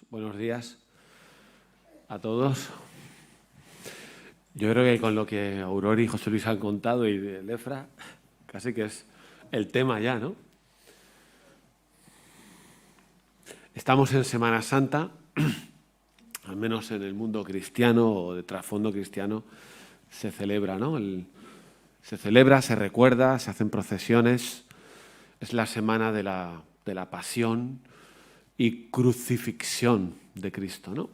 Buenos días a todos. Yo creo que con lo que Aurora y José Luis han contado y de Lefra, casi que es el tema ya, ¿no? Estamos en Semana Santa, al menos en el mundo cristiano o de trasfondo cristiano, se celebra, ¿no? Se celebra, se recuerda, se hacen procesiones. Es la semana de la pasión y crucifixión de Cristo, ¿no?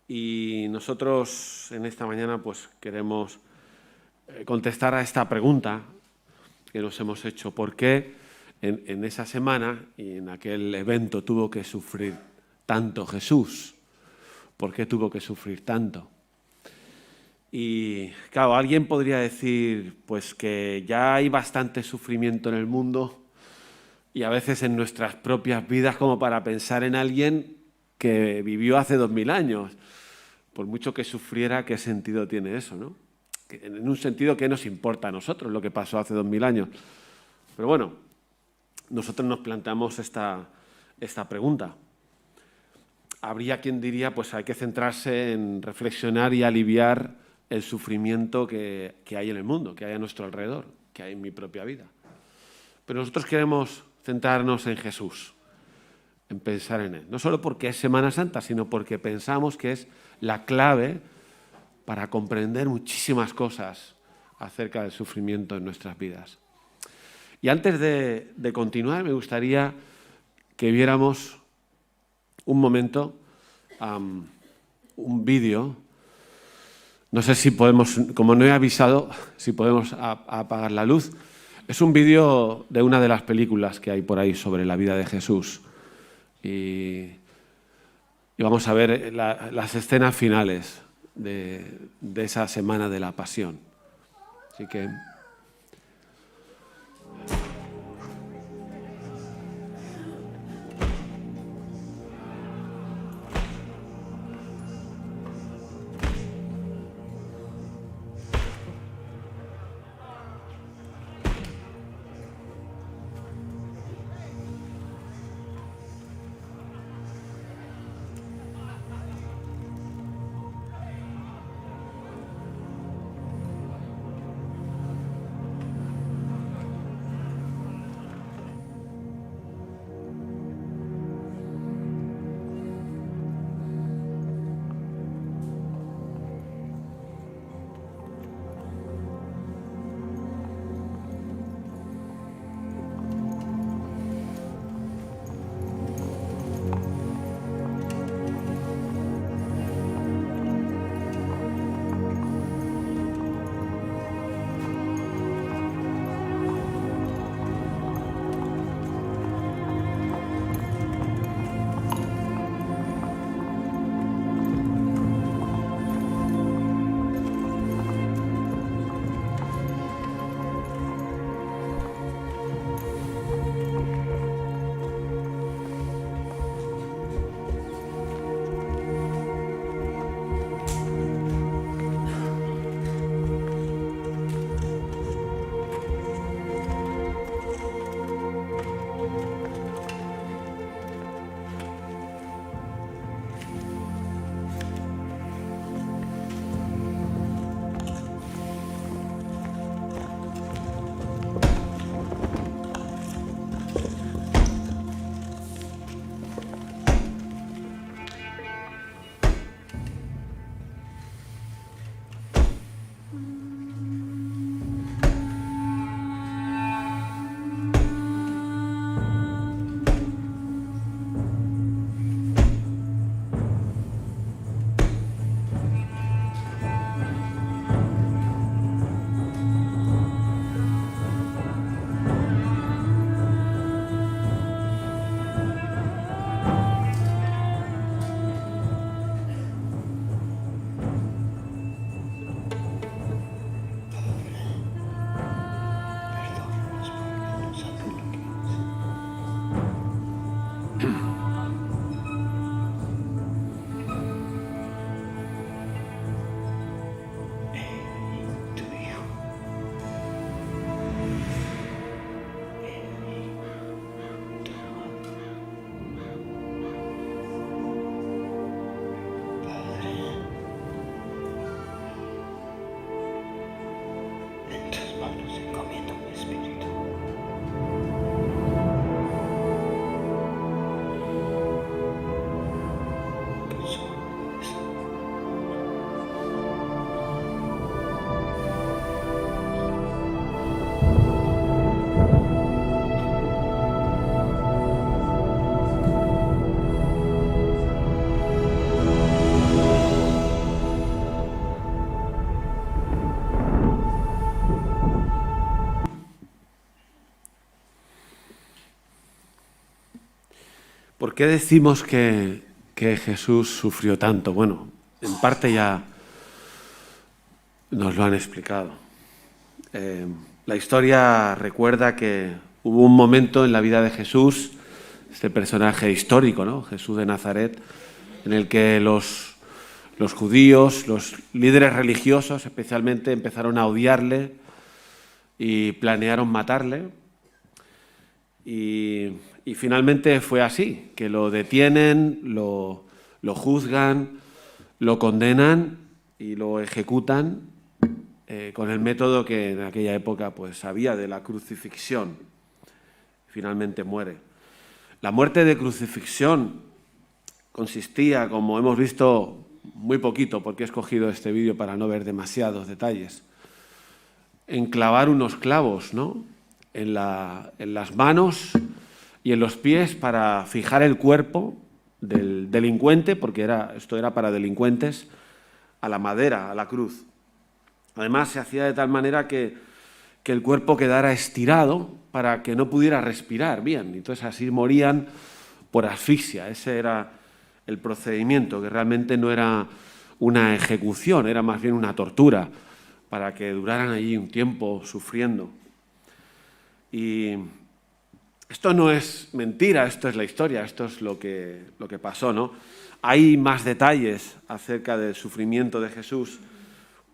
Y nosotros en esta mañana pues queremos contestar a esta pregunta que nos hemos hecho. ¿Por qué en esa semana y en aquel evento tuvo que sufrir tanto Jesús? ¿Por qué tuvo que sufrir tanto? Y claro, alguien podría decir pues que ya hay bastante sufrimiento en el mundo y a veces en nuestras propias vidas como para pensar en alguien que vivió hace 2000 años. Por mucho que sufriera, ¿qué sentido tiene eso, no? En un sentido, ¿qué nos importa a nosotros lo que pasó hace 2000 años? Pero bueno, nosotros nos planteamos esta pregunta. Habría quien diría, pues hay que centrarse en reflexionar y aliviar el sufrimiento que hay en el mundo, que hay a nuestro alrededor, que hay en mi propia vida. Pero nosotros queremos centrarnos en Jesús, en pensar en Él. No solo porque es Semana Santa, sino porque pensamos que es la clave para comprender muchísimas cosas acerca del sufrimiento en nuestras vidas. Y antes de continuar, me gustaría que viéramos un momento, un vídeo. No sé si podemos, como no he avisado, si podemos apagar la luz. Es un vídeo de una de las películas que hay por ahí sobre la vida de Jesús. Y vamos a ver las escenas finales de esa semana de la pasión. Así que... qué decimos que Jesús sufrió tanto? Bueno, en parte ya nos lo han explicado. La historia recuerda que hubo un momento en la vida de Jesús, este personaje histórico, ¿no? Jesús de Nazaret, en el que los judíos, los líderes religiosos especialmente, empezaron a odiarle y planearon matarle. Y finalmente fue así, que lo detienen, lo juzgan, lo condenan y lo ejecutan con el método que en aquella época pues había de la crucifixión. Finalmente muere. La muerte de crucifixión consistía, como hemos visto muy poquito, porque he escogido este vídeo para no ver demasiados detalles, en clavar unos clavos, ¿no?, en las manos y en los pies para fijar el cuerpo del delincuente, porque esto era para delincuentes, a la madera, a la cruz. Además, se hacía de tal manera que el cuerpo quedara estirado para que no pudiera respirar bien. Entonces, así morían por asfixia. Ese era el procedimiento, que realmente no era una ejecución, era más bien una tortura, para que duraran allí un tiempo sufriendo. Y esto no es mentira, esto es la historia, esto es lo que pasó, ¿no? Hay más detalles acerca del sufrimiento de Jesús.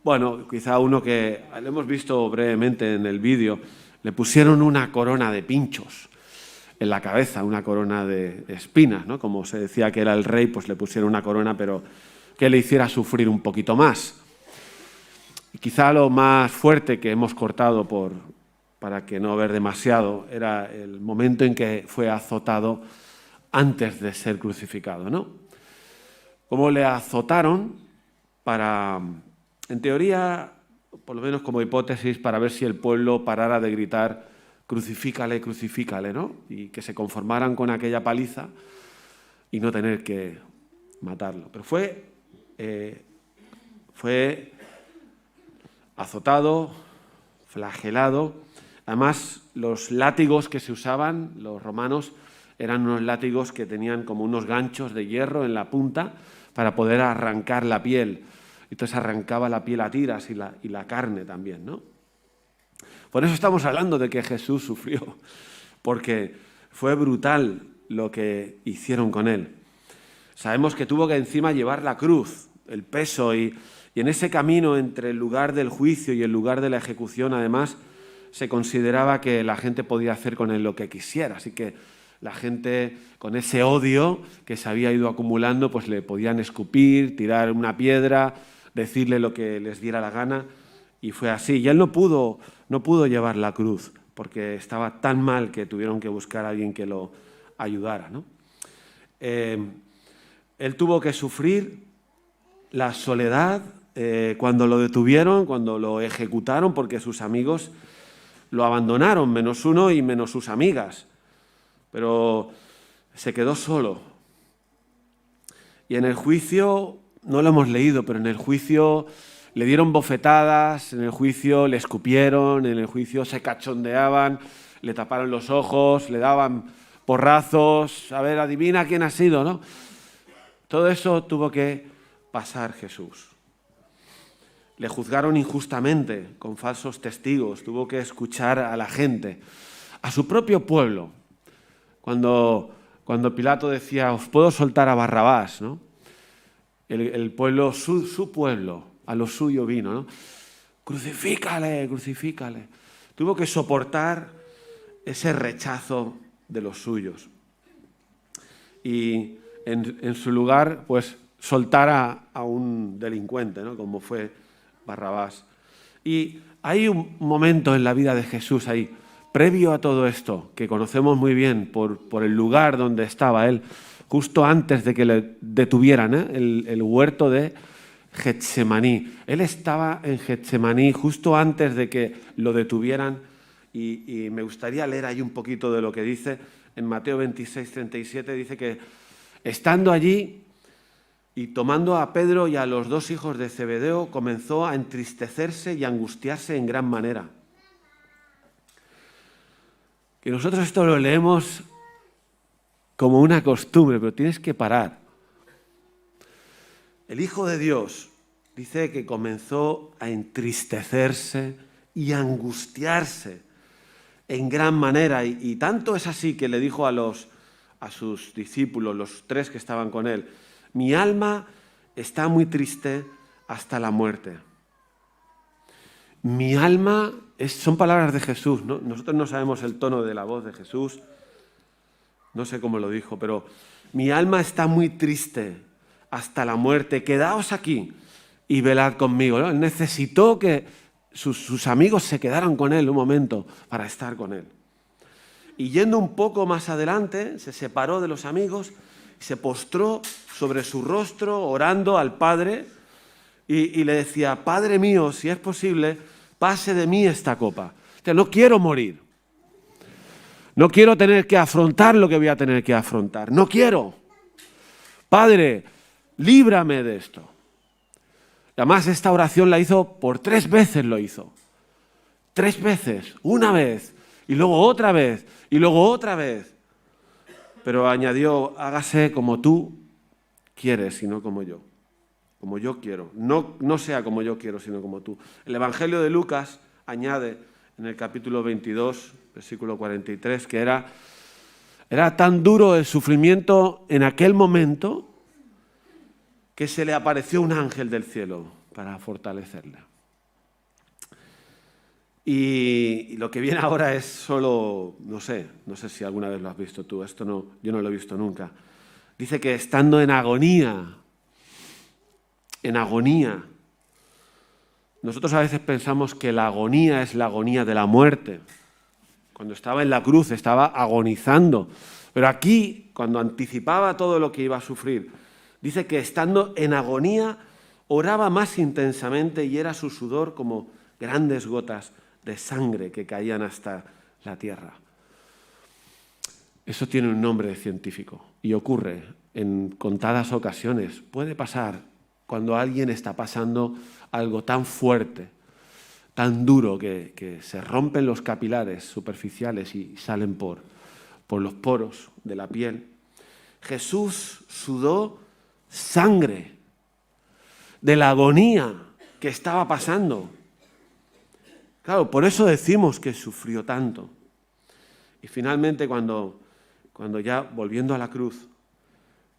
Bueno, quizá uno que lo hemos visto brevemente en el vídeo, le pusieron una corona de pinchos en la cabeza, una corona de espinas, ¿no? Como se decía que era el rey, pues le pusieron una corona, pero que le hiciera sufrir un poquito más. Y quizá lo más fuerte que hemos cortado para que no ver demasiado, era el momento en que fue azotado antes de ser crucificado, ¿no? Cómo le azotaron para, en teoría, por lo menos como hipótesis, para ver si el pueblo parara de gritar crucifícale, crucifícale, ¿no? Y que se conformaran con aquella paliza y no tener que matarlo. Pero fue azotado, flagelado. Además, los látigos que se usaban, los romanos, eran unos látigos que tenían como unos ganchos de hierro en la punta para poder arrancar la piel. Entonces arrancaba la piel a tiras y la carne también, ¿no? Por eso estamos hablando de que Jesús sufrió, porque fue brutal lo que hicieron con él. Sabemos que tuvo que encima llevar la cruz, el peso, y en ese camino entre el lugar del juicio y el lugar de la ejecución, además, se consideraba que la gente podía hacer con él lo que quisiera. Así que la gente, con ese odio que se había ido acumulando, pues le podían escupir, tirar una piedra, decirle lo que les diera la gana. Y fue así. Y él no pudo llevar la cruz, porque estaba tan mal que tuvieron que buscar a alguien que lo ayudara, ¿no? Él tuvo que sufrir la soledad cuando lo detuvieron, cuando lo ejecutaron, porque sus amigos lo abandonaron, menos uno y menos sus amigas. Pero se quedó solo. Y en el juicio, no lo hemos leído, pero en el juicio le dieron bofetadas, en el juicio le escupieron, en el juicio se cachondeaban, le taparon los ojos, le daban porrazos. A ver, adivina quién ha sido, ¿no? Todo eso tuvo que pasar Jesús. Le juzgaron injustamente, con falsos testigos, tuvo que escuchar a la gente, a su propio pueblo. Cuando Pilato decía, os puedo soltar a Barrabás, ¿no? El pueblo, su pueblo, a lo suyo vino, ¿no? Crucifícale, crucifícale. Tuvo que soportar ese rechazo de los suyos. Y en su lugar, pues, soltar a un delincuente, ¿no? Como fue Barrabás. Y hay un momento en la vida de Jesús ahí, previo a todo esto, que conocemos muy bien por el lugar donde estaba él, justo antes de que le detuvieran, el huerto de Getsemaní. Él estaba en Getsemaní justo antes de que lo detuvieran y me gustaría leer ahí un poquito de lo que dice en Mateo 26, 37, dice que estando allí y tomando a Pedro y a los dos hijos de Zebedeo, comenzó a entristecerse y a angustiarse en gran manera. Que nosotros esto lo leemos como una costumbre, pero tienes que parar. El Hijo de Dios dice que comenzó a entristecerse y a angustiarse en gran manera. Y tanto es así que le dijo a sus discípulos, los 3 que estaban con él, mi alma está muy triste hasta la muerte. Mi alma, son palabras de Jesús, ¿no? Nosotros no sabemos el tono de la voz de Jesús, no sé cómo lo dijo, pero mi alma está muy triste hasta la muerte, quedaos aquí y velad conmigo, ¿no? Él necesitó que sus amigos se quedaran con él un momento para estar con él. Y yendo un poco más adelante, se separó de los amigos, se postró sobre su rostro orando al Padre y le decía, Padre mío, si es posible, pase de mí esta copa. O sea, no quiero morir. No quiero tener que afrontar lo que voy a tener que afrontar. No quiero. Padre, líbrame de esto. Además, esta oración la hizo por 3 veces, lo hizo. 3 veces, una vez, y luego otra vez, y luego otra vez. Pero añadió, hágase como tú quieres y no como yo. Como yo quiero. No sea como yo quiero, sino como tú. El Evangelio de Lucas añade en el capítulo 22, versículo 43, que era tan duro el sufrimiento en aquel momento que se le apareció un ángel del cielo para fortalecerla. Y lo que viene ahora es solo, no sé si alguna vez lo has visto tú, yo no lo he visto nunca. Dice que estando en agonía, nosotros a veces pensamos que la agonía es la agonía de la muerte. Cuando estaba en la cruz estaba agonizando. Pero aquí, cuando anticipaba todo lo que iba a sufrir, dice que estando en agonía oraba más intensamente y era su sudor como grandes gotas de sangre que caían hasta la tierra. Eso tiene un nombre científico y ocurre en contadas ocasiones. Puede pasar cuando alguien está pasando algo tan fuerte, tan duro, que se rompen los capilares superficiales y salen por los poros de la piel. Jesús sudó sangre de la agonía que estaba pasando. Claro, por eso decimos que sufrió tanto. Y finalmente cuando ya volviendo a la cruz,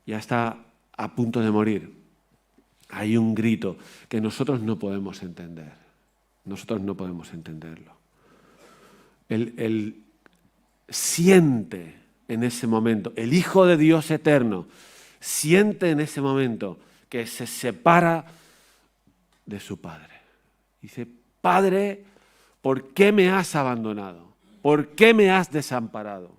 ya está a punto de morir, hay un grito que nosotros no podemos entender. Nosotros no podemos entenderlo. Él siente en ese momento, el Hijo de Dios eterno, siente en ese momento que se separa de su Padre. Dice, Padre, ¿por qué me has abandonado? ¿Por qué me has desamparado?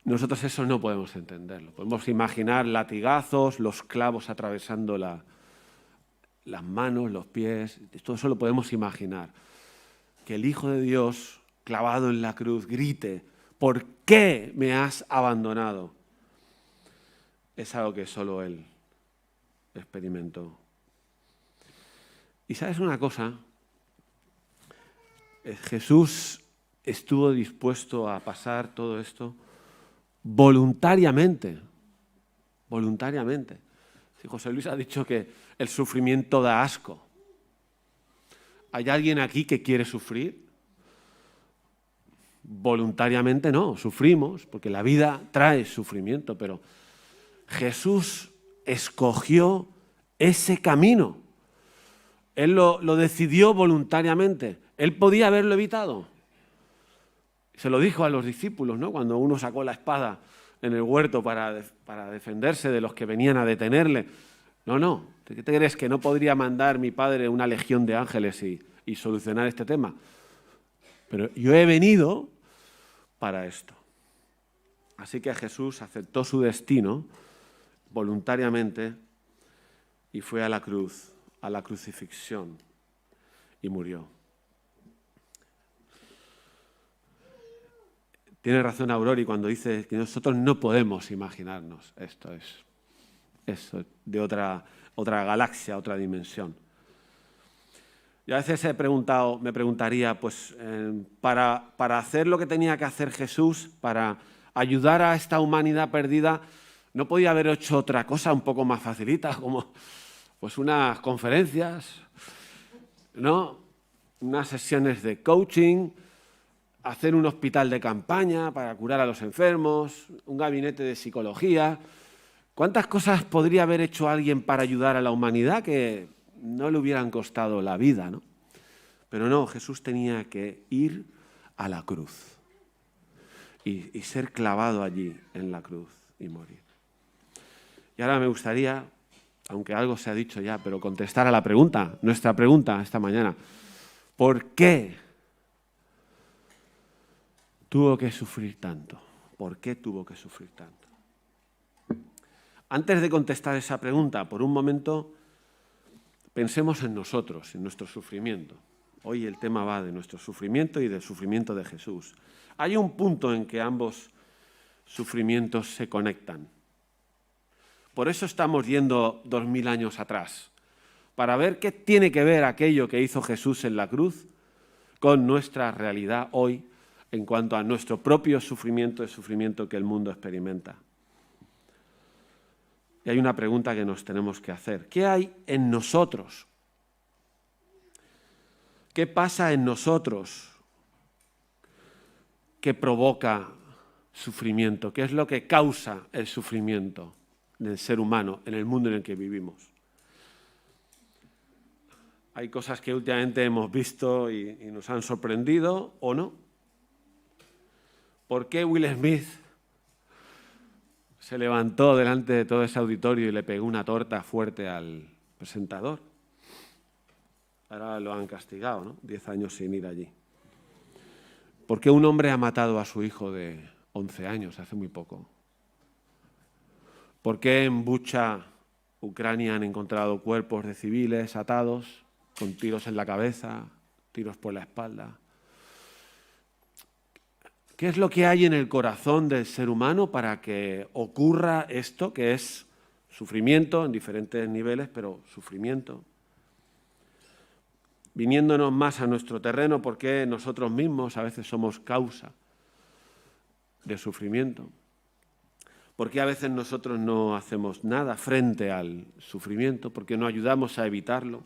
Nosotros eso no podemos entenderlo. Podemos imaginar latigazos, los clavos atravesando las manos, los pies. Todo eso lo podemos imaginar. Que el Hijo de Dios, clavado en la cruz, grite, ¿por qué me has abandonado? Es algo que solo Él experimentó. Y ¿sabes una cosa? Jesús estuvo dispuesto a pasar todo esto voluntariamente. Voluntariamente. Si José Luis ha dicho que el sufrimiento da asco. ¿Hay alguien aquí que quiere sufrir? Voluntariamente no, sufrimos, porque la vida trae sufrimiento, pero Jesús escogió ese camino. Él lo decidió voluntariamente. Él podía haberlo evitado. Se lo dijo a los discípulos, ¿no? Cuando uno sacó la espada en el huerto para defenderse de los que venían a detenerle. No. ¿Qué te crees? ¿Que no podría mandar mi Padre una legión de ángeles y solucionar este tema? Pero yo he venido para esto. Así que Jesús aceptó su destino voluntariamente y fue a la cruz, a la crucifixión, y murió. Tiene razón Aurori cuando dice que nosotros no podemos imaginarnos esto es de otra galaxia, otra dimensión. Yo a veces me preguntaría, pues, para hacer lo que tenía que hacer Jesús, para ayudar a esta humanidad perdida, ¿no podía haber hecho otra cosa un poco más facilita, como pues unas conferencias, ¿no? Unas sesiones de coaching, hacer un hospital de campaña para curar a los enfermos, un gabinete de psicología? ¿Cuántas cosas podría haber hecho alguien para ayudar a la humanidad que no le hubieran costado la vida, ¿no? Pero no, Jesús tenía que ir a la cruz y ser clavado allí en la cruz y morir. Y ahora me gustaría, aunque algo se ha dicho ya, pero contestar a la pregunta, nuestra pregunta esta mañana. ¿Por qué tuvo que sufrir tanto? ¿Por qué tuvo que sufrir tanto? Antes de contestar esa pregunta, por un momento, pensemos en nosotros, en nuestro sufrimiento. Hoy el tema va de nuestro sufrimiento y del sufrimiento de Jesús. Hay un punto en que ambos sufrimientos se conectan. Por eso estamos yendo 2000 años atrás, para ver qué tiene que ver aquello que hizo Jesús en la cruz con nuestra realidad hoy en cuanto a nuestro propio sufrimiento, el sufrimiento que el mundo experimenta. Y hay una pregunta que nos tenemos que hacer. ¿Qué hay en nosotros? ¿Qué pasa en nosotros que provoca sufrimiento? ¿Qué es lo que causa el sufrimiento del ser humano en el mundo en el que vivimos? Hay cosas que últimamente hemos visto y nos han sorprendido, ¿o no? ¿Por qué Will Smith se levantó delante de todo ese auditorio y le pegó una torta fuerte al presentador? Ahora lo han castigado, ¿no? 10 años sin ir allí. ¿Por qué un hombre ha matado a su hijo de 11 años hace muy poco? ¿Por qué en Bucha, Ucrania, han encontrado cuerpos de civiles atados, con tiros en la cabeza, tiros por la espalda? ¿Qué es lo que hay en el corazón del ser humano para que ocurra esto, que es sufrimiento en diferentes niveles, pero sufrimiento? Viniéndonos más a nuestro terreno, ¿por qué nosotros mismos a veces somos causa de sufrimiento? ¿Por qué a veces nosotros no hacemos nada frente al sufrimiento? ¿Por qué no ayudamos a evitarlo?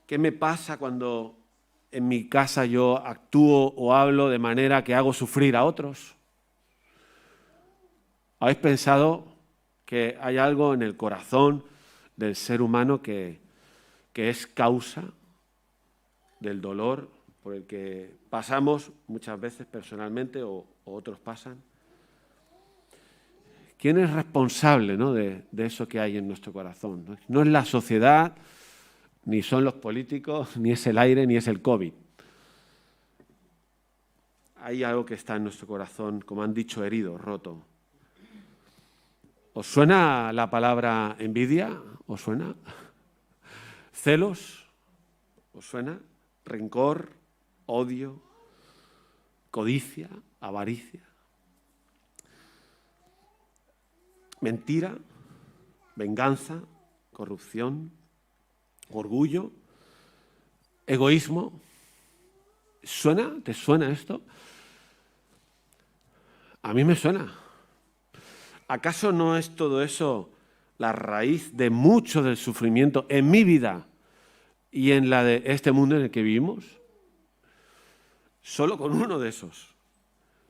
¿Qué me pasa cuando en mi casa yo actúo o hablo de manera que hago sufrir a otros? ¿Habéis pensado que hay algo en el corazón del ser humano que es causa del dolor por el que pasamos muchas veces personalmente o otros pasan? ¿Quién es responsable, ¿no?, de eso que hay en nuestro corazón? No es la sociedad, ni son los políticos, ni es el aire, ni es el COVID. Hay algo que está en nuestro corazón, como han dicho, herido, roto. ¿Os suena la palabra envidia? ¿Os suena? ¿Celos? ¿Os suena? ¿Rencor? ¿Odio? ¿Codicia? ¿Avaricia? ¿Mentira? ¿Venganza? ¿Corrupción? ¿Orgullo? ¿Egoísmo? ¿Suena? ¿Te suena esto? A mí me suena. ¿Acaso no es todo eso la raíz de mucho del sufrimiento en mi vida y en la de este mundo en el que vivimos? Solo con uno de esos.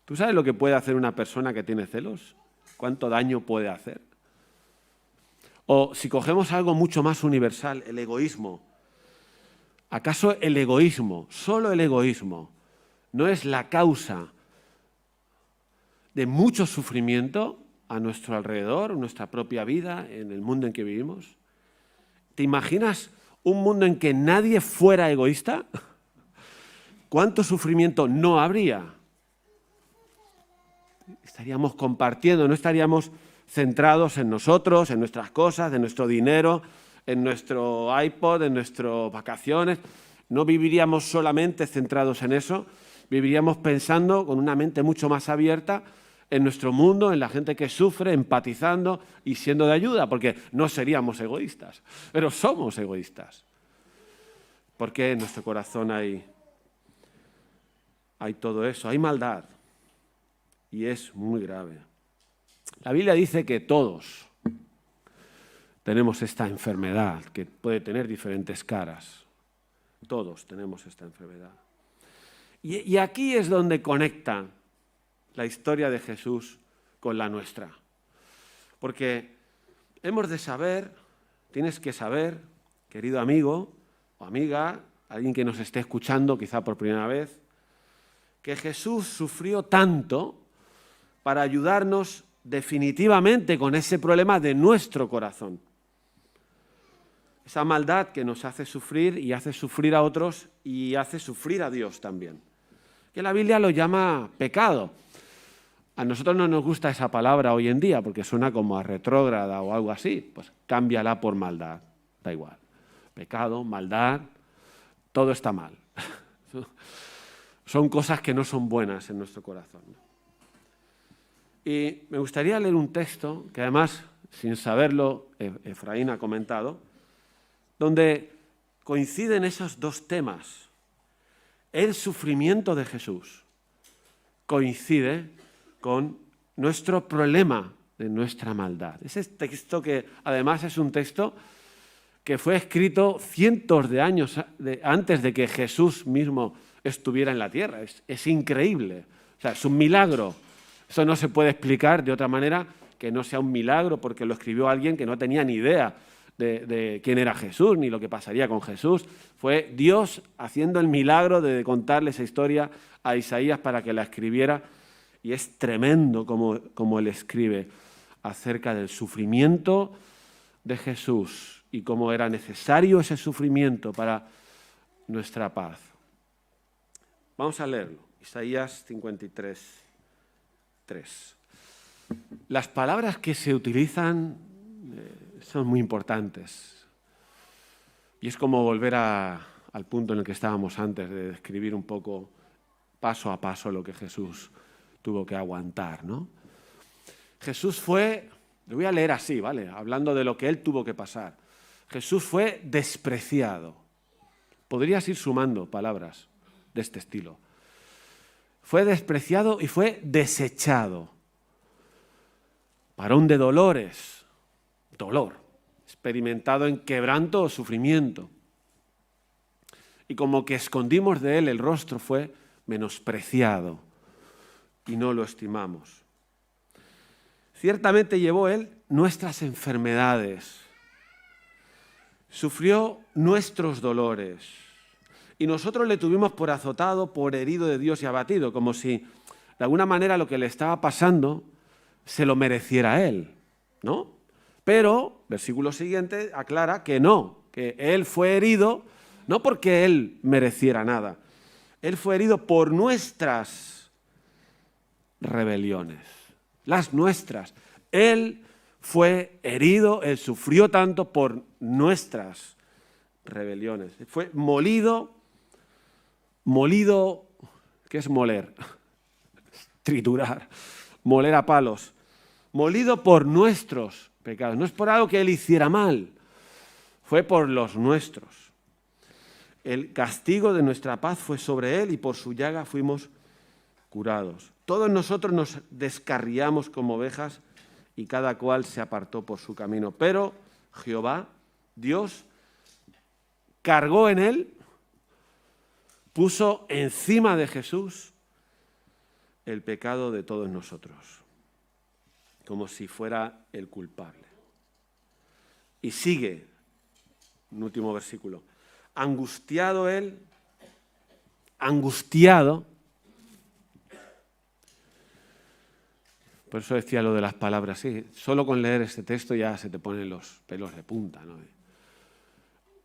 ¿Tú sabes lo que puede hacer una persona que tiene celos? ¿Cuánto daño puede hacer? O si cogemos algo mucho más universal, el egoísmo. ¿Acaso el egoísmo, solo el egoísmo, no es la causa de mucho sufrimiento a nuestro alrededor, en nuestra propia vida, en el mundo en que vivimos? ¿Te imaginas un mundo en que nadie fuera egoísta? ¿Cuánto sufrimiento no habría? Estaríamos compartiendo, no estaríamos centrados en nosotros, en nuestras cosas, en nuestro dinero, en nuestro iPod, en nuestras vacaciones. No viviríamos solamente centrados en eso, viviríamos pensando con una mente mucho más abierta en nuestro mundo, en la gente que sufre, empatizando y siendo de ayuda, porque no seríamos egoístas, pero somos egoístas. ¿Por qué en nuestro corazón hay todo eso? Hay maldad. Y es muy grave. La Biblia dice que todos tenemos esta enfermedad, que puede tener diferentes caras. Todos tenemos esta enfermedad. Y aquí es donde conecta la historia de Jesús con la nuestra. Porque hemos de saber, tienes que saber, querido amigo o amiga, alguien que nos esté escuchando quizá por primera vez, que Jesús sufrió tanto para ayudarnos definitivamente con ese problema de nuestro corazón. Esa maldad que nos hace sufrir y hace sufrir a otros y hace sufrir a Dios también. Que la Biblia lo llama pecado. A nosotros no nos gusta esa palabra hoy en día porque suena como a retrógrada o algo así. Pues cámbiala por maldad, da igual. Pecado, maldad, todo está mal. Son cosas que no son buenas en nuestro corazón. Y me gustaría leer un texto que además, sin saberlo, Efraín ha comentado, donde coinciden esos dos temas. El sufrimiento de Jesús coincide con nuestro problema de nuestra maldad. Ese texto que además es un texto que fue escrito cientos de años antes de que Jesús mismo estuviera en la tierra. Es increíble. O sea, es un milagro. Eso no se puede explicar de otra manera que no sea un milagro porque lo escribió alguien que no tenía ni idea de quién era Jesús ni lo que pasaría con Jesús. Fue Dios haciendo el milagro de contarle esa historia a Isaías para que la escribiera. Y es tremendo como él escribe acerca del sufrimiento de Jesús y cómo era necesario ese sufrimiento para nuestra paz. Vamos a leerlo. Isaías 53, 3. Las palabras que se utilizan son muy importantes. Y es como volver al punto en el que estábamos antes, de describir un poco paso a paso lo que Jesús tuvo que aguantar, ¿no? Jesús fue, lo voy a leer así, ¿vale? Hablando de lo que él tuvo que pasar. Jesús fue despreciado. Podrías ir sumando palabras de este estilo. Fue despreciado y fue desechado. Varón de dolores, dolor, experimentado en quebranto o sufrimiento. Y como que escondimos de él el rostro, fue menospreciado y no lo estimamos. Ciertamente llevó él nuestras enfermedades, sufrió nuestros dolores y nosotros le tuvimos por azotado, por herido de Dios y abatido, como si de alguna manera lo que le estaba pasando se lo mereciera a él, ¿no? Pero, versículo siguiente, aclara que no, que él fue herido no porque él mereciera nada, él fue herido por nuestras rebeliones, las nuestras. Él fue herido, él sufrió tanto por nuestras rebeliones. Fue molido, ¿qué es moler? Triturar, moler a palos. Molido por nuestros pecados. No es por algo que él hiciera mal, fue por los nuestros. El castigo de nuestra paz fue sobre él y por su llaga fuimos curados. Todos nosotros nos descarriamos como ovejas y cada cual se apartó por su camino. Pero Jehová, Dios, cargó en él, puso encima de Jesús el pecado de todos nosotros, como si fuera el culpable. Y sigue, un último versículo, angustiado él, angustiado. Por eso decía lo de las palabras, sí, solo con leer este texto ya se te ponen los pelos de punta, ¿no?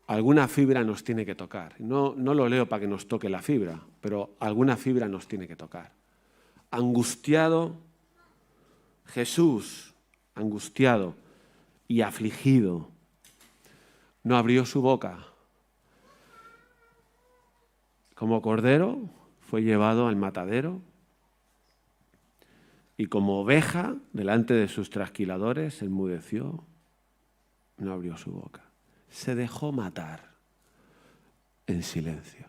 Alguna fibra nos tiene que tocar. No lo leo para que nos toque la fibra, pero alguna fibra nos tiene que tocar. Angustiado, Jesús, angustiado y afligido, no abrió su boca. Como cordero fue llevado al matadero y como oveja delante de sus trasquiladores enmudeció, no abrió su boca. Se dejó matar. en silencio.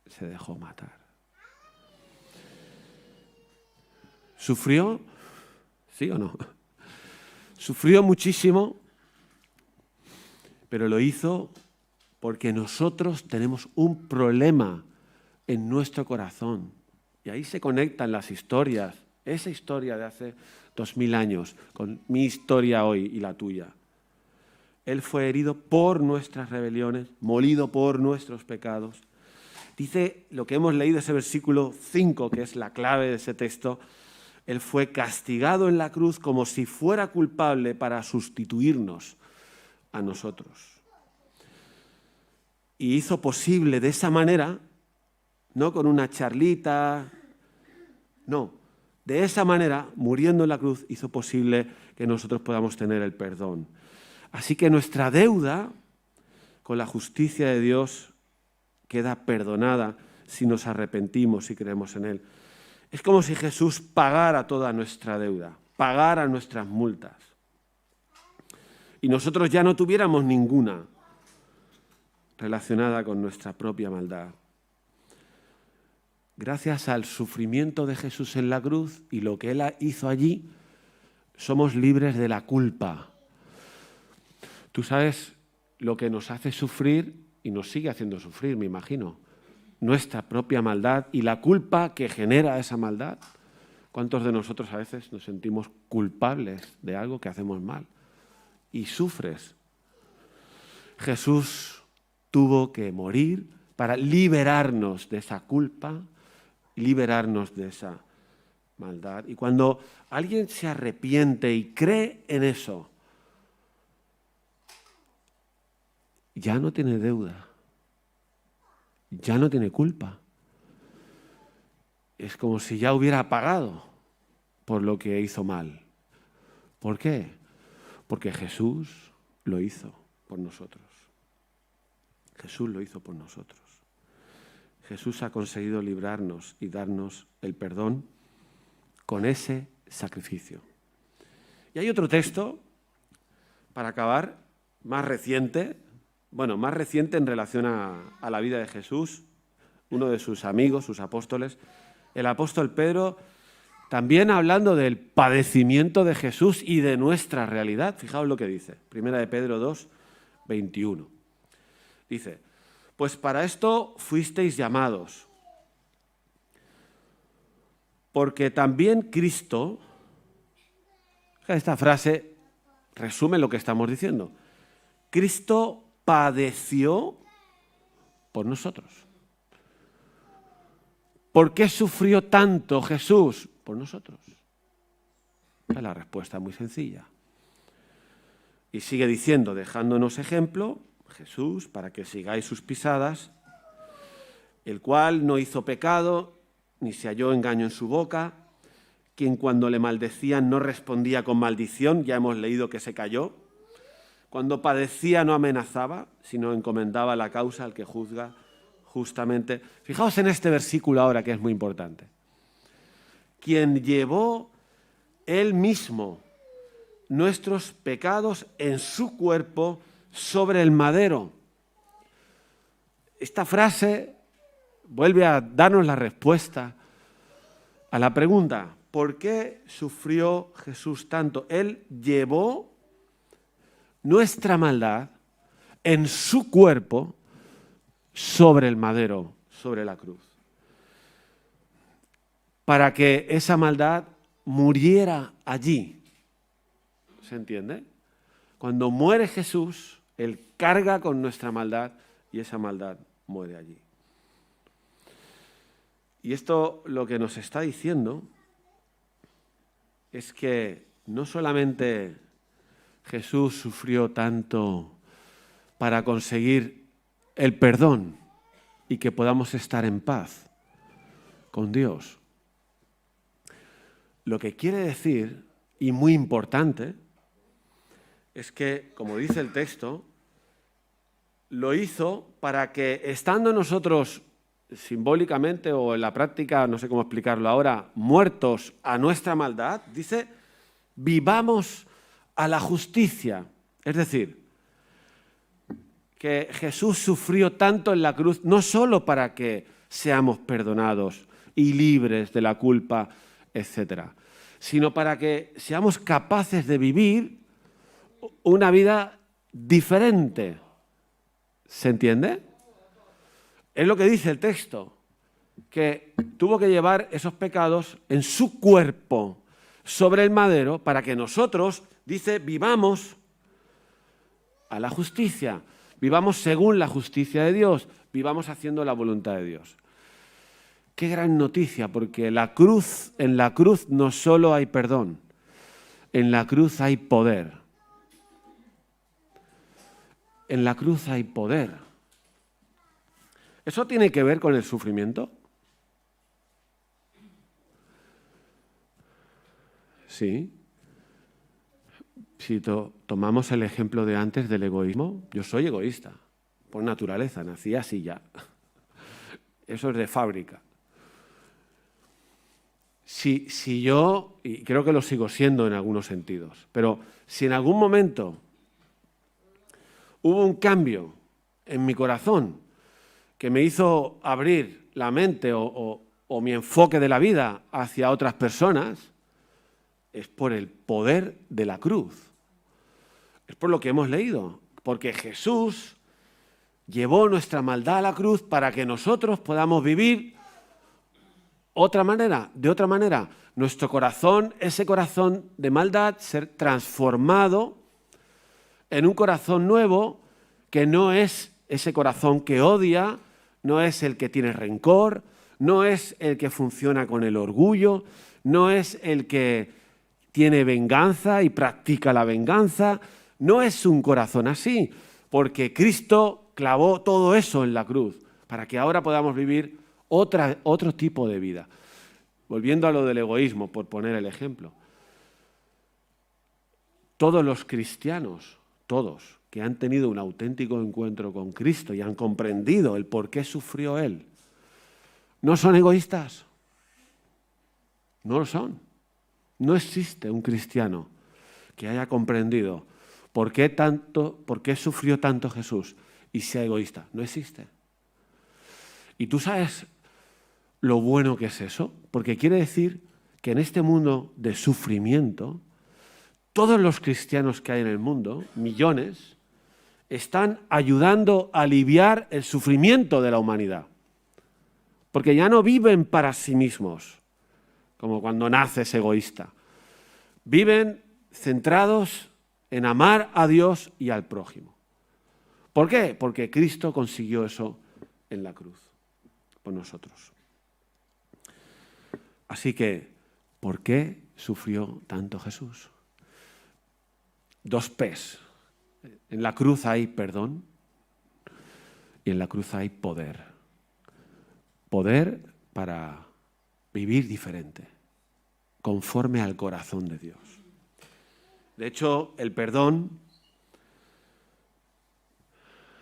Se dejó matar. ¿Sufrió? ¿Sí o no? Sufrió muchísimo, pero lo hizo porque nosotros tenemos un problema en nuestro corazón. Y ahí se conectan las historias, esa historia de hace 2000 años, con mi historia hoy y la tuya. Él fue herido por nuestras rebeliones, molido por nuestros pecados. Dice lo que hemos leído, ese versículo 5, que es la clave de ese texto. Él fue castigado en la cruz como si fuera culpable para sustituirnos a nosotros. Y hizo posible de esa manera, no con una charlita, no, de esa manera, muriendo en la cruz, hizo posible que nosotros podamos tener el perdón. Así que nuestra deuda con la justicia de Dios queda perdonada si nos arrepentimos y creemos en Él. Es como si Jesús pagara toda nuestra deuda, pagara nuestras multas. Y nosotros ya no tuviéramos ninguna relacionada con nuestra propia maldad. Gracias al sufrimiento de Jesús en la cruz y lo que Él hizo allí, somos libres de la culpa. Tú sabes lo que nos hace sufrir y nos sigue haciendo sufrir, me imagino. Nuestra propia maldad y la culpa que genera esa maldad. ¿Cuántos de nosotros a veces nos sentimos culpables de algo que hacemos mal? Y sufres. Jesús tuvo que morir para liberarnos de esa culpa, liberarnos de esa maldad. Y cuando alguien se arrepiente y cree en eso, ya no tiene deuda. Ya no tiene culpa. Es como si ya hubiera pagado por lo que hizo mal. ¿Por qué? Porque Jesús lo hizo por nosotros. Jesús lo hizo por nosotros. Jesús ha conseguido librarnos y darnos el perdón con ese sacrificio. Y hay otro texto, para acabar, más reciente en relación a la vida de Jesús, uno de sus amigos, sus apóstoles, el apóstol Pedro, también hablando del padecimiento de Jesús y de nuestra realidad. Fijaos lo que dice, 1 de Pedro 2, 21. Dice, pues para esto fuisteis llamados, porque también Cristo, esta frase resume lo que estamos diciendo, Cristo padeció por nosotros. ¿Por qué sufrió tanto Jesús? Por nosotros. La respuesta es muy sencilla. Y sigue diciendo, dejándonos ejemplo, Jesús, para que sigáis sus pisadas, el cual no hizo pecado, ni se halló engaño en su boca, quien cuando le maldecían no respondía con maldición, ya hemos leído que se cayó. Cuando padecía no amenazaba, sino encomendaba la causa al que juzga justamente. Fijaos en este versículo ahora que es muy importante. Quien llevó él mismo nuestros pecados en su cuerpo sobre el madero. Esta frase vuelve a darnos la respuesta a la pregunta, ¿por qué sufrió Jesús tanto? Él llevó nuestra maldad en su cuerpo sobre el madero, sobre la cruz. Para que esa maldad muriera allí. ¿Se entiende? Cuando muere Jesús, Él carga con nuestra maldad y esa maldad muere allí. Y esto lo que nos está diciendo es que no solamente Jesús sufrió tanto para conseguir el perdón y que podamos estar en paz con Dios. Lo que quiere decir, y muy importante, es que, como dice el texto, lo hizo para que, estando nosotros simbólicamente o en la práctica, no sé cómo explicarlo ahora, muertos a nuestra maldad, dice, vivamos a la justicia. Es decir, que Jesús sufrió tanto en la cruz, no solo para que seamos perdonados y libres de la culpa, etcétera, sino para que seamos capaces de vivir una vida diferente. ¿Se entiende? Es lo que dice el texto, que tuvo que llevar esos pecados en su cuerpo sobre el madero para que nosotros, dice, vivamos a la justicia, vivamos según la justicia de Dios, vivamos haciendo la voluntad de Dios. Qué gran noticia, porque en la cruz no solo hay perdón, en la cruz hay poder. En la cruz hay poder. ¿Eso tiene que ver con el sufrimiento? Sí. Si tomamos el ejemplo de antes del egoísmo, yo soy egoísta, por naturaleza, nací así ya. Eso es de fábrica. Si yo, y creo que lo sigo siendo en algunos sentidos, pero si en algún momento hubo un cambio en mi corazón que me hizo abrir la mente o mi enfoque de la vida hacia otras personas, es por el poder de la cruz. Es por lo que hemos leído, porque Jesús llevó nuestra maldad a la cruz para que nosotros podamos vivir de otra manera. Nuestro corazón, ese corazón de maldad, ser transformado en un corazón nuevo que no es ese corazón que odia, no es el que tiene rencor, no es el que funciona con el orgullo, no es el que tiene venganza y practica la venganza. No es un corazón así, porque Cristo clavó todo eso en la cruz para que ahora podamos vivir otro tipo de vida. Volviendo a lo del egoísmo, por poner el ejemplo. Todos los cristianos, todos, que han tenido un auténtico encuentro con Cristo y han comprendido el por qué sufrió Él, no son egoístas. No lo son. No existe un cristiano que haya comprendido por qué sufrió tanto Jesús y sea egoísta. No existe. ¿Y tú sabes lo bueno que es eso? Porque quiere decir que en este mundo de sufrimiento, todos los cristianos que hay en el mundo, millones, están ayudando a aliviar el sufrimiento de la humanidad. Porque ya no viven para sí mismos, como cuando naces egoísta. Viven centrados en amar a Dios y al prójimo. ¿Por qué? Porque Cristo consiguió eso en la cruz, por nosotros. Así que, ¿por qué sufrió tanto Jesús? 2 P's. En la cruz hay perdón y en la cruz hay poder. Poder para vivir diferente, conforme al corazón de Dios. De hecho, el perdón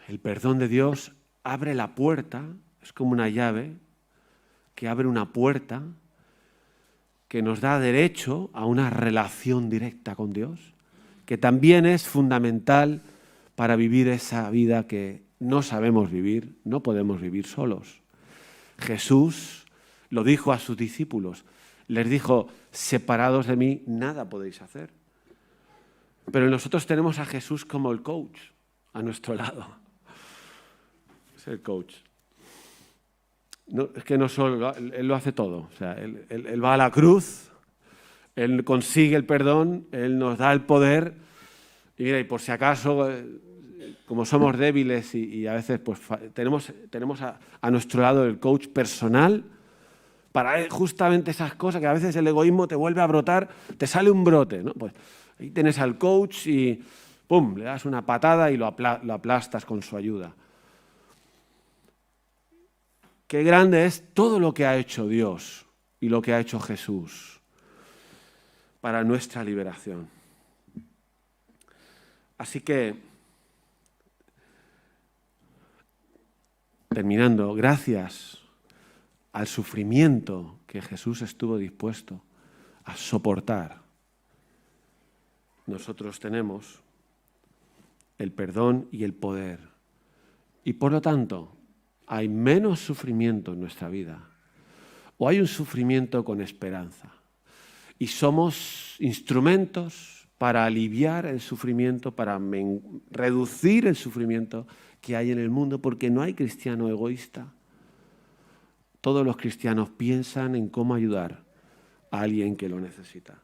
de Dios abre la puerta, es como una llave que abre una puerta que nos da derecho a una relación directa con Dios, que también es fundamental para vivir esa vida que no sabemos vivir, no podemos vivir solos. Jesús lo dijo a sus discípulos, les dijo, separados de mí, nada podéis hacer. Pero nosotros tenemos a Jesús como el coach a nuestro lado. Es el coach. No, es que no solo, Él lo hace todo. O sea, él va a la cruz, Él consigue el perdón, Él nos da el poder. Y mira, y por si acaso, como somos débiles y a veces pues tenemos a nuestro lado el coach personal para justamente esas cosas que a veces el egoísmo te vuelve a brotar, te sale un brote, ¿no? Pues ahí tienes al coach y ¡pum!, le das una patada y lo aplastas con su ayuda. Qué grande es todo lo que ha hecho Dios y lo que ha hecho Jesús para nuestra liberación. Así que, terminando, gracias al sufrimiento que Jesús estuvo dispuesto a soportar, nosotros tenemos el perdón y el poder Y por lo tanto, hay menos sufrimiento en nuestra vida. O hay un sufrimiento con esperanza. Y somos instrumentos para aliviar el sufrimiento, para reducir el sufrimiento que hay en el mundo, porque no hay cristiano egoísta. Todos los cristianos piensan en cómo ayudar a alguien que lo necesita.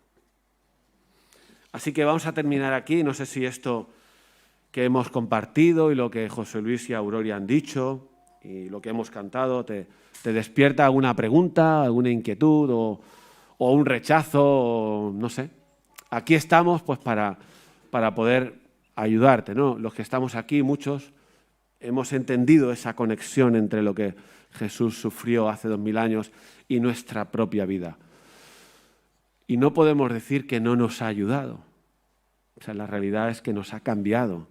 Así que vamos a terminar aquí. No sé si esto que hemos compartido y lo que José Luis y Auroria han dicho y lo que hemos cantado te despierta alguna pregunta, alguna inquietud o un rechazo, o no sé. Aquí estamos pues para poder ayudarte, ¿no? Los que estamos aquí, muchos, hemos entendido esa conexión entre lo que Jesús sufrió hace 2000 años y nuestra propia vida. Y no podemos decir que no nos ha ayudado. O sea, la realidad es que nos ha cambiado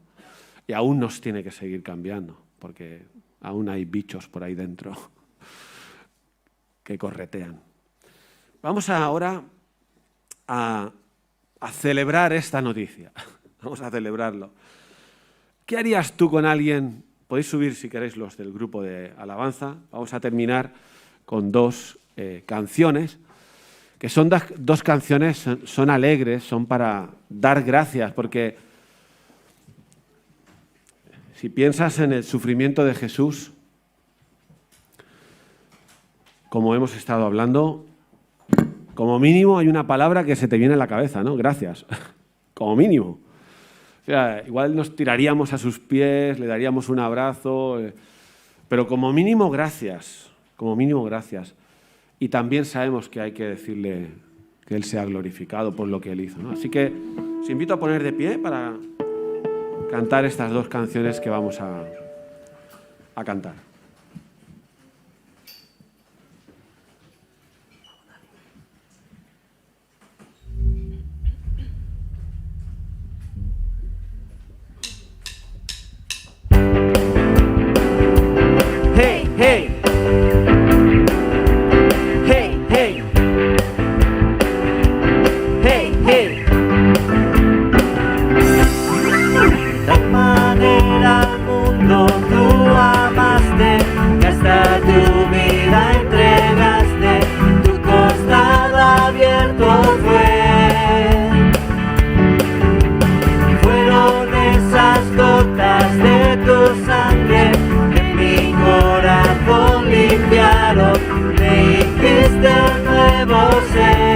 y aún nos tiene que seguir cambiando, porque aún hay bichos por ahí dentro que corretean. Vamos ahora a celebrar esta noticia. Vamos a celebrarlo. ¿Qué harías tú con alguien? Podéis subir, si queréis, los del grupo de alabanza. Vamos a terminar con dos canciones, que son dos canciones, son alegres, son para dar gracias, porque si piensas en el sufrimiento de Jesús, como hemos estado hablando, como mínimo hay una palabra que se te viene a la cabeza, ¿no? Gracias. Como mínimo. O sea, igual nos tiraríamos a sus pies, le daríamos un abrazo, pero como mínimo gracias. Como mínimo gracias. Y también sabemos que hay que decirle que Él sea glorificado por lo que Él hizo, ¿no? Así que os invito a poner de pie para cantar estas dos canciones que vamos a cantar. Hey, hey. Hey, hey. Hey, hey. De manera al mundo tú amaste, que hasta tu vida entregaste, tu costado abierto fue. Fueron esas gotas de tu sangre que mi corazón limpiaron, me hiciste nuevo ser.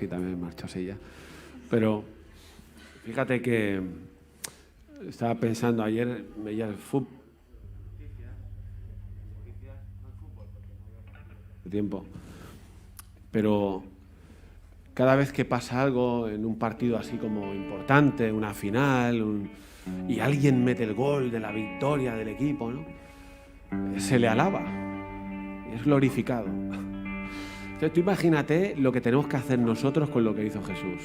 sí, también marchóse ya. Pero fíjate que estaba pensando ayer, veía el fútbol. Tiempo. Pero cada vez que pasa algo en un partido así como importante, una final, y alguien mete el gol de la victoria del equipo, ¿no? Se le alaba, es glorificado. Entonces tú imagínate lo que tenemos que hacer nosotros con lo que hizo Jesús.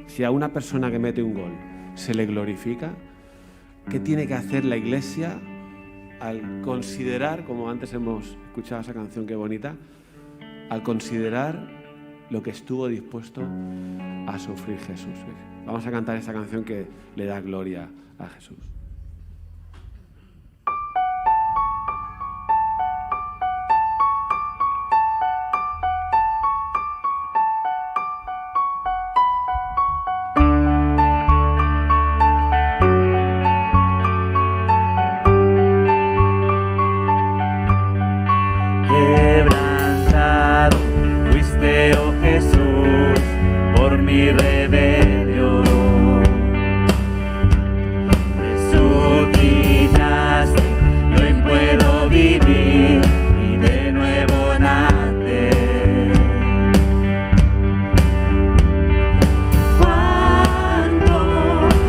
Si a una persona que mete un gol se le glorifica, ¿qué tiene que hacer la Iglesia al considerar, como antes hemos escuchado esa canción qué bonita, al considerar lo que estuvo dispuesto a sufrir Jesús? Vamos a cantar esa canción que le da gloria a Jesús. Quebrantado fuiste, oh Jesús, por mi rebelión. Resucitaste, y hoy puedo vivir y de nuevo nacer. Cuánto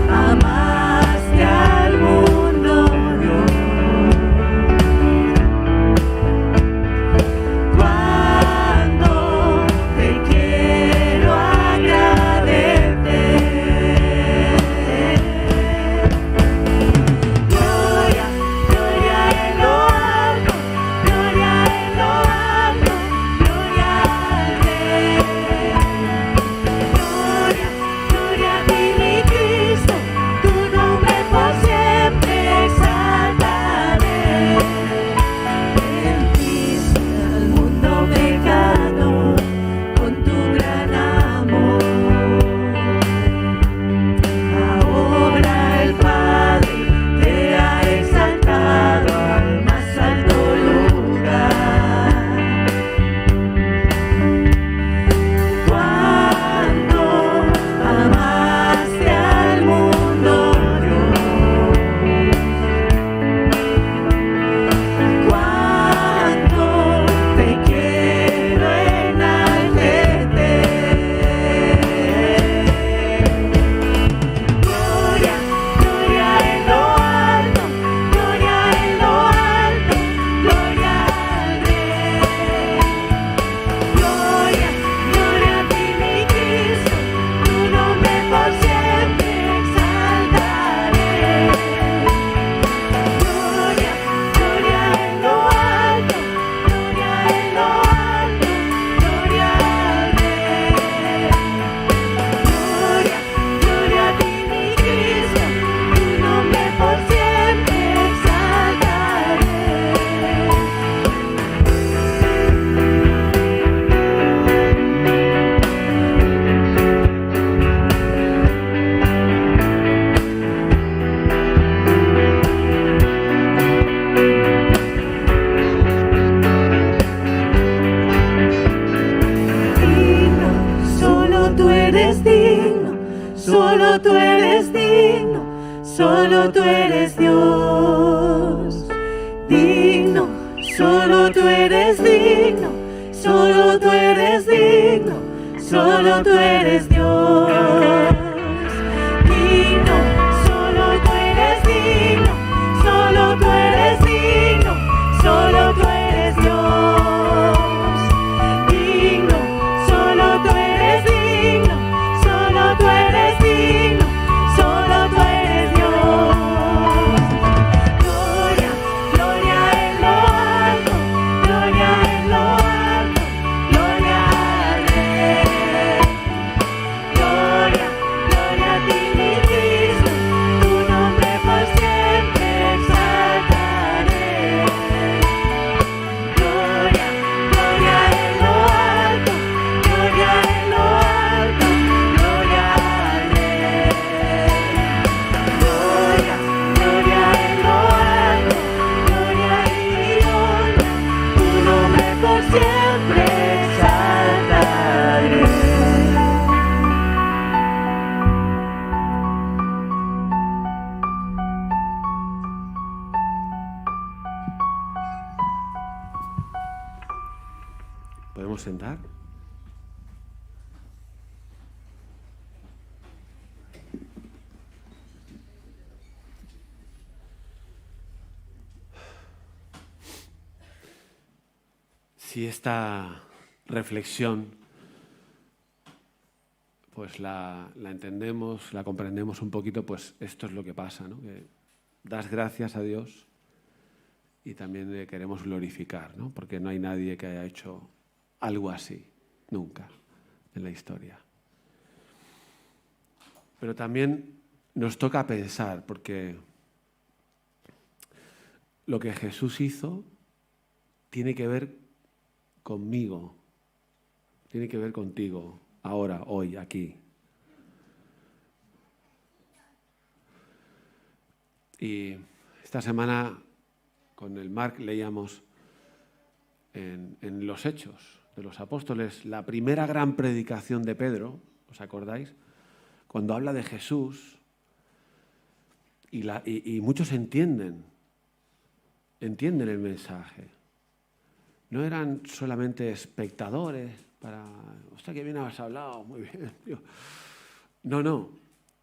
amaste al mundo, Dios. Cuánto te quiero agradecer. Gloria, gloria en lo alto, gloria en lo alto, gloria al Rey. Gloria, gloria a ti, mi Cristo, tu nombre por siempre exaltaré. Venciste al mundo pecado con tu gran amor. Ahora el Padre te ha exaltado al más alto lugar. Cuánto amaste al mundo, Dios. Cuánto te quiero enaltecer. Gloria, gloria en lo alto, gloria en lo alto, gloria al Rey. Gloria, gloria a ti, mi Cristo, tu nombre por siempre exaltaré. Gloria, gloria en lo alto, gloria en lo alto, gloria al Rey. Gloria, gloria a ti, mi Cristo, tu nombre por siempre exaltaré. Digno, solo tú eres digno, solo tú eres digno, solo tú eres Dios. Digno, solo tú eres digno, solo tú eres digno, solo tú eres Dios. Digno, solo tú eres digno, solo tú eres digno, solo tú eres Dios. Digno, solo tú eres digno, solo tú eres digno, solo tú eres Dios. Gloria, gloria en lo alto, gloria en lo alto, gloria al Rey. podemos sentar? Si esta reflexión pues la entendemos, la comprendemos un poquito, pues esto es lo que pasa, ¿no? Que das gracias a Dios y también le queremos glorificar, ¿no? Porque no hay nadie que haya hecho algo así, nunca, en la historia. Pero también nos toca pensar, porque lo que Jesús hizo tiene que ver conmigo, tiene que ver contigo, ahora, hoy, aquí. Y esta semana con el Marc leíamos en los Hechos de los Apóstoles la primera gran predicación de Pedro, ¿os acordáis? Cuando habla de Jesús y muchos entienden el mensaje. No eran solamente espectadores para, hostia, qué bien has hablado, muy bien, tío. No.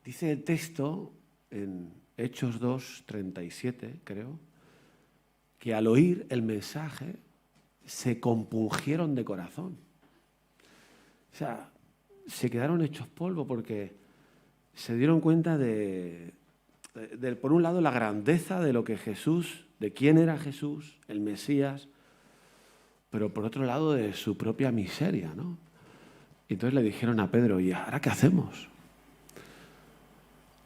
Dice el texto en Hechos 2:37, creo, que al oír el mensaje se compungieron de corazón. O sea, se quedaron hechos polvo porque se dieron cuenta de, por un lado, la grandeza de lo que Jesús, de quién era Jesús, el Mesías, pero por otro lado de su propia miseria, ¿no? Y entonces le dijeron a Pedro, ¿y ahora qué hacemos?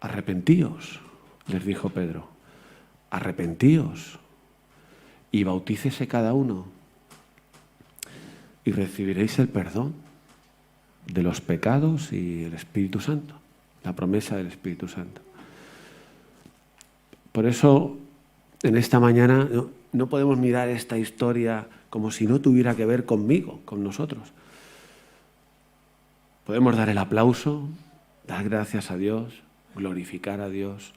Arrepentíos, les dijo Pedro, arrepentíos y bautícese cada uno y recibiréis el perdón de los pecados y el Espíritu Santo, la promesa del Espíritu Santo. Por eso, en esta mañana no podemos mirar esta historia como si no tuviera que ver conmigo, con nosotros. Podemos dar el aplauso, dar gracias a Dios, glorificar a Dios,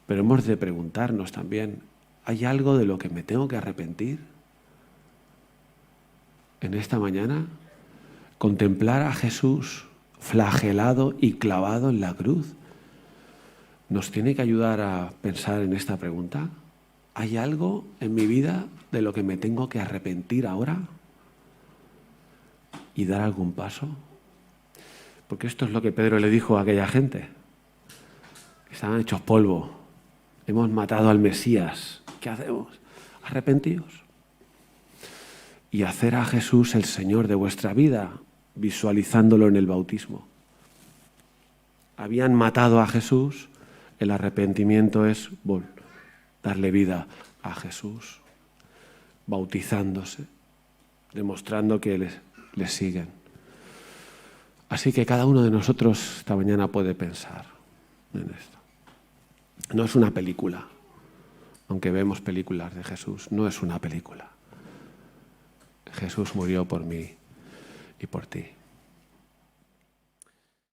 pero hemos de preguntarnos también, ¿hay algo de lo que me tengo que arrepentir? En esta mañana, contemplar a Jesús flagelado y clavado en la cruz nos tiene que ayudar a pensar en esta pregunta. ¿Hay algo en mi vida de lo que me tengo que arrepentir ahora y dar algún paso? Porque esto es lo que Pedro le dijo a aquella gente. Estaban hechos polvo. Hemos matado al Mesías. ¿Qué hacemos? Arrepentíos. Y hacer a Jesús el Señor de vuestra vida, visualizándolo en el bautismo. Habían matado a Jesús. El arrepentimiento es darle vida a Jesús, bautizándose, demostrando que le siguen. Así que cada uno de nosotros esta mañana puede pensar en esto. No es una película, aunque vemos películas de Jesús, no es una película. Jesús murió por mí y por ti.